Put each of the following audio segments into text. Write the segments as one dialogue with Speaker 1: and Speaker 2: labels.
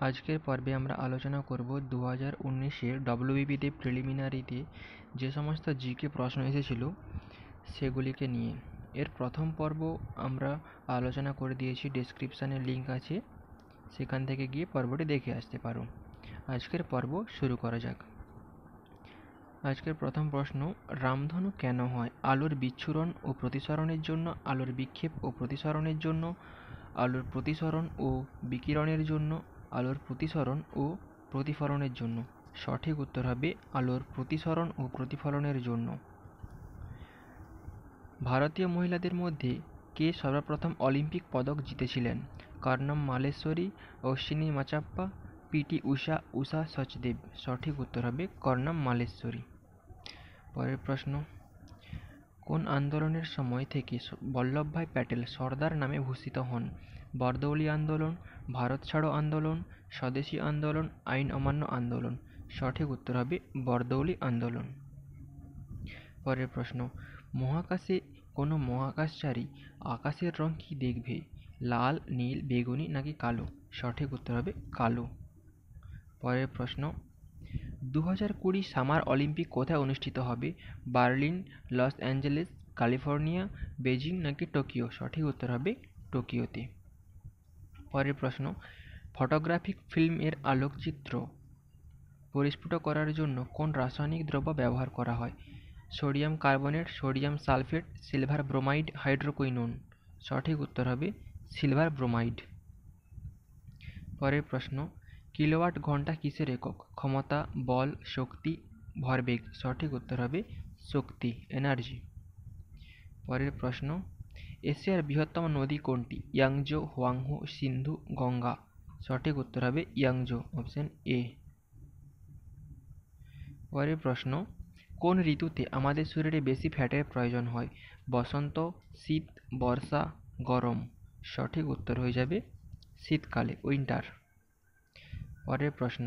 Speaker 1: আজকের পর্বে আমরা আলোচনা করব 2019-এর ডব্লিউবিপিতে প্রিলিমিনারিতে যে সমস্ত জিকে প্রশ্ন এসেছিল সেগুলিকে নিয়ে। এর প্রথম পর্ব আমরা আলোচনা করে দিয়েছি, ডেসক্রিপশানে লিঙ্ক আছে, সেখান থেকে গিয়ে পর্বটি দেখে আসতে পারো। আজকের পর্ব শুরু করা যাক। আজকের প্রথম প্রশ্ন, রামধনু কেন হয়? আলোর বিচ্ছুরণ ও প্রতিসরণের জন্য, আলোর বিক্ষেপ ও প্রতিসরণের জন্য, আলোর প্রতিসরণ ও বিকিরণের জন্য, আলোর প্রতিসরণ ও প্রতিফলনের জন্য। সঠিক উত্তর হবে আলোর প্রতিসরণ ও প্রতিফলনের জন্য। ভারতীয় মহিলাদের মধ্যে কে সর্বপ্রথম অলিম্পিক পদক জিতেছিলেন? কর্ণম মালেশ্বরী, অশ্বিনী মাচাপ্পা, পিটি ঊষা, ঊষা সচদেব। সঠিক উত্তর হবে কর্ণম মালেশ্বরী। পরের প্রশ্ন, কোন আন্দোলনের সময় থেকে বল্লভভাই প্যাটেল সর্দার নামে ভূষিত হন? বরদৌলি আন্দোলন, ভারত ছাড়ো আন্দোলন, স্বদেশী আন্দোলন, আইন অমান্য আন্দোলন। সঠিক উত্তর হবে বরদৌলি আন্দোলন। পরের প্রশ্ন, মহাকাশে কোনো মহাকাশচারী আকাশের রং কি দেখবে? লাল, নীল, বেগুনি নাকি কালো? সঠিক উত্তর হবে কালো। পরের প্রশ্ন, 2020 সামার অলিম্পিক কোথায় অনুষ্ঠিত হবে? Berlin, Los Angeles, California, Beijing নাকি টোকিও? সঠিক উত্তর হবে টোকিওতে। পরের প্রশ্ন, ফটোগ্রাফিক ফিল্ম এর আলোকচিত্র পরিস্ফুট করার জন্য কোন রাসায়নিক দ্রব্য ব্যবহার করা হয়? Sodium carbonate, sodium sulphate, silver bromide, hydroquinone. সঠিক উত্তর হবে সিলভার ব্রোমাইড। পরের প্রশ্ন, কিলোওয়াট ঘন্টা কিসের একক? ক্ষমতা, বল, শক্তি, ভরবেগ। সঠিক উত্তর হবে শক্তি, এনার্জি। পরের প্রশ্ন, এশিয়ার বৃহত্তম নদী কোনটি? ইয়াংজো, হোয়াংহো, সিন্ধু, গঙ্গা। সঠিক উত্তর হবে ইয়াংজো, অপশন এ। পরের প্রশ্ন, কোন ঋতুতে আমাদের শরীরে বেশি ফ্যাটের প্রয়োজন হয়? বসন্ত, শীত, বর্ষা, গরম। সঠিক উত্তর হয়ে যাবে শীতকালে, উইন্টার। পরের প্রশ্ন,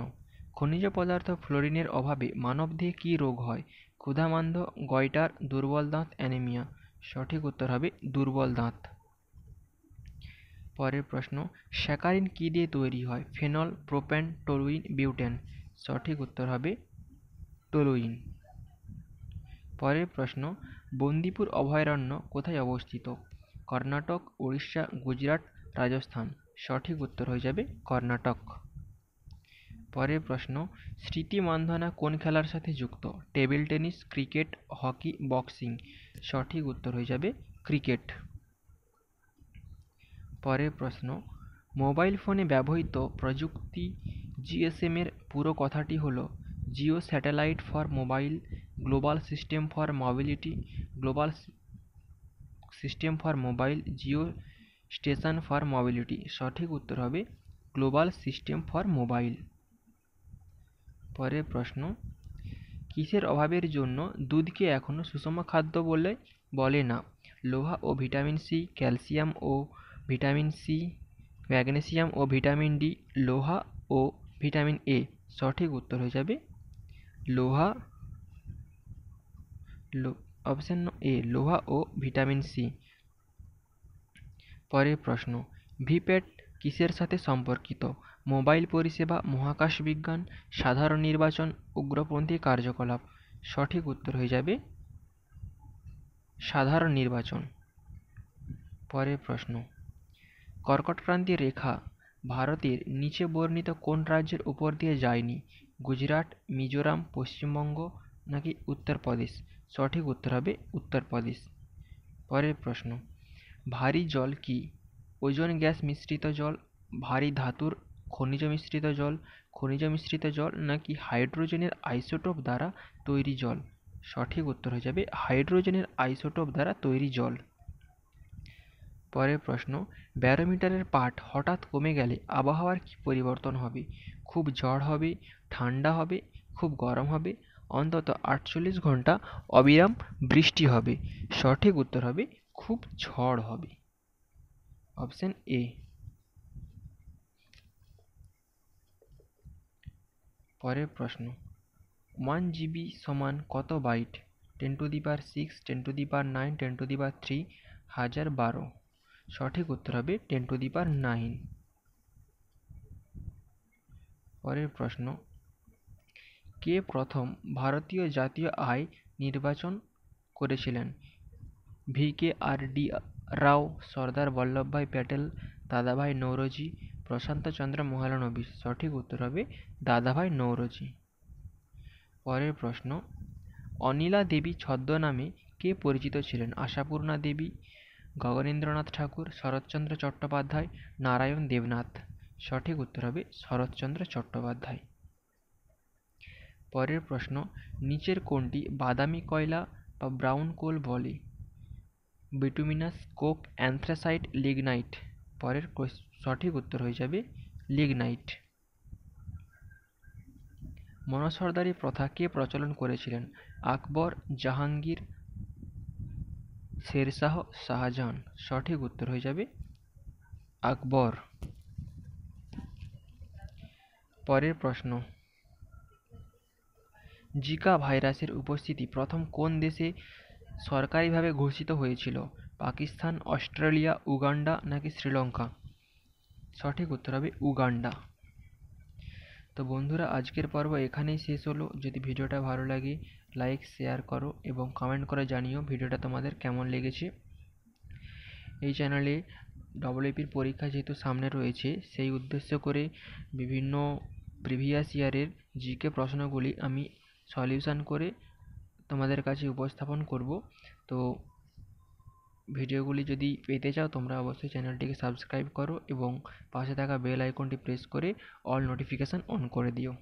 Speaker 1: খনিজ পদার্থ ফ্লোরিনের অভাবে মানবদেহে কী রোগ হয়? ক্ষুধামান্দ্য, গয়টার, দুর্বল দাঁত, অ্যানিমিয়া। সঠিক উত্তর হবে দুর্বল দাঁত। পরের প্রশ্ন, স্যাকারিন কী দিয়ে তৈরি হয়? Phenol, propane, toluene, butane. সঠিক উত্তর হবে টলুইন। পরের প্রশ্ন, বন্দিপুর অভয়ারণ্য কোথায় অবস্থিত? কর্ণাটক, উড়িষ্যা, গুজরাট, রাজস্থান। সঠিক উত্তর হয়ে যাবে কর্ণাটক। পরের প্রশ্ন, স্মৃতি মান্ধানা কোন খেলার সাথে যুক্ত? Table tennis, cricket, hockey, boxing. সঠিক উত্তর হয়ে যাবে ক্রিকেট। পরের প্রশ্ন, মোবাইল ফোনে ব্যবহৃত প্রযুক্তি জিএসএম এর পুরো কথাটি হলো Jio satellite for mobile, global system for mobility, global system for mobile, Jio station for mobility. সঠিক উত্তর হবে গ্লোবাল সিস্টেম ফর মোবাইল। পরের প্রশ্ন, কিসের অভাবের জন্য দুধকে এখনো সুষম খাদ্য বলে না? লোহা ও ভিটামিন সি, ক্যালসিয়াম ও ভিটামিন সি, ম্যাগনেসিয়াম ও ভিটামিন ডি, লোহা ও ভিটামিন এ। সঠিক উত্তর হয়ে যাবে লোহা, অপশন এ, লোহা ও ভিটামিন সি। পরের প্রশ্ন, ভিপ্যাট কিসের সাথে সম্পর্কিত? মোবাইল পরিষেবা, মহাকাশ বিজ্ঞান, সাধারণ নির্বাচন, উগ্রপন্থী কার্যকলাপ। সঠিক উত্তর হয়ে যাবে সাধারণ নির্বাচন। পরের প্রশ্ন, কর্কটক্রান্তি রেখা ভারতের নিচে বর্ণিত কোন রাজ্যের উপর দিয়ে যায়নি? গুজরাট, মিজোরাম, পশ্চিমবঙ্গ নাকি উত্তরপ্রদেশ? সঠিক উত্তর হবে উত্তরপ্রদেশ। পরের প্রশ্ন, ভারী জল কি? ওজোন গ্যাস মিশ্রিত জল, ভারী ধাতুর খনিজ মিশ্রিত জল, খনিজ মিশ্রিত জল নাকি হাইড্রোজেনের আইসোটোপ দ্বারা তৈরি জল? সঠিক উত্তর হয়ে যাবে হাইড্রোজেনের আইসোটোপ দ্বারা তৈরি জল। পরের প্রশ্ন, ব্যারোমিটারের পাঠ হঠাৎ কমে গেলে আবহাওয়ার কী পরিবর্তন হবে? খুব ঝড় হবে, ঠান্ডা হবে, খুব গরম হবে, অন্তত 48 ঘন্টা অবিরাম বৃষ্টি হবে। সঠিক উত্তর হবে খুব ঝড় হবে, অপশন এ। পরের প্রশ্ন, 1 GB সমান কত বাইট? 10⁻6, 10⁻9, 10⁻3, 1012। সঠিক উত্তর হবে 10⁻9। পরের প্রশ্ন, কে প্রথম ভারতীয় জাতীয় আয় নির্বাচন করেছিলেন? VKRD রাও, সর্দার বল্লভভাই প্যাটেল, দাদাভাই নৌরোজি, প্রশান্ত চন্দ্র মহলানবিশ? সঠিক উত্তর হবে দাদাভাই নৌরোজি। পরের প্রশ্ন, অনিলা দেবী ছদ্মনামে কে পরিচিত ছিলেন? আশাপূর্ণা দেবী, গগনেন্দ্রনাথ ঠাকুর, শরৎচন্দ্র চট্টোপাধ্যায়, নারায়ণ দেবনাথ? সঠিক উত্তর হবে শরৎচন্দ্র চট্টোপাধ্যায়। পরের প্রশ্ন, নিচের কোনটি বাদামি কয়লা বা ব্রাউন কোল বলে? Bituminous, Coke, anthracite, lignite? পরের সঠিক উত্তর হয়ে যাবে লিগনাইট। মনসর্দারি প্রথা কে প্রচলন করেছিলেন? আকবর, জাহাঙ্গীর, শেরশাহ, শাহজাহান? সঠিক উত্তর হয়ে যাবে আকবর। পরের প্রশ্ন, জিকা ভাইরাসের উপস্থিতি প্রথম কোন দেশে সরকারিভাবে ঘোষিত হয়েছিল? পাকিস্তান, অস্ট্রেলিয়া, উগান্ডা নাকি শ্রীলঙ্কা? সঠিক উত্তর হবে উগান্ডা। তো বন্ধুরা, আজকের পর্ব এখানেই শেষ হলো। যদি ভিডিওটা ভালো লাগে লাইক শেয়ার করো এবং কমেন্ট করে জানিও ভিডিওটা তোমাদের কেমন লেগেছে। এই চ্যানেলে ডবলইপির পরীক্ষা যেহেতু সামনে রয়েছে, সেই উদ্দেশ্য করে বিভিন্ন প্রিভিয়াস ইয়ারের জিকে প্রশ্নগুলি আমি সলিউশন করে তোমাদের কাছে উপস্থাপন করব। তো ভিডিওগুলি যদি পেতে চাও তোমরা অবশ্যই চ্যানেলটিকে সাবস্ক্রাইব করো এবং পাশে থাকা বেল আইকনটি প্রেস করে অল নোটিফিকেশান অন করে দিও।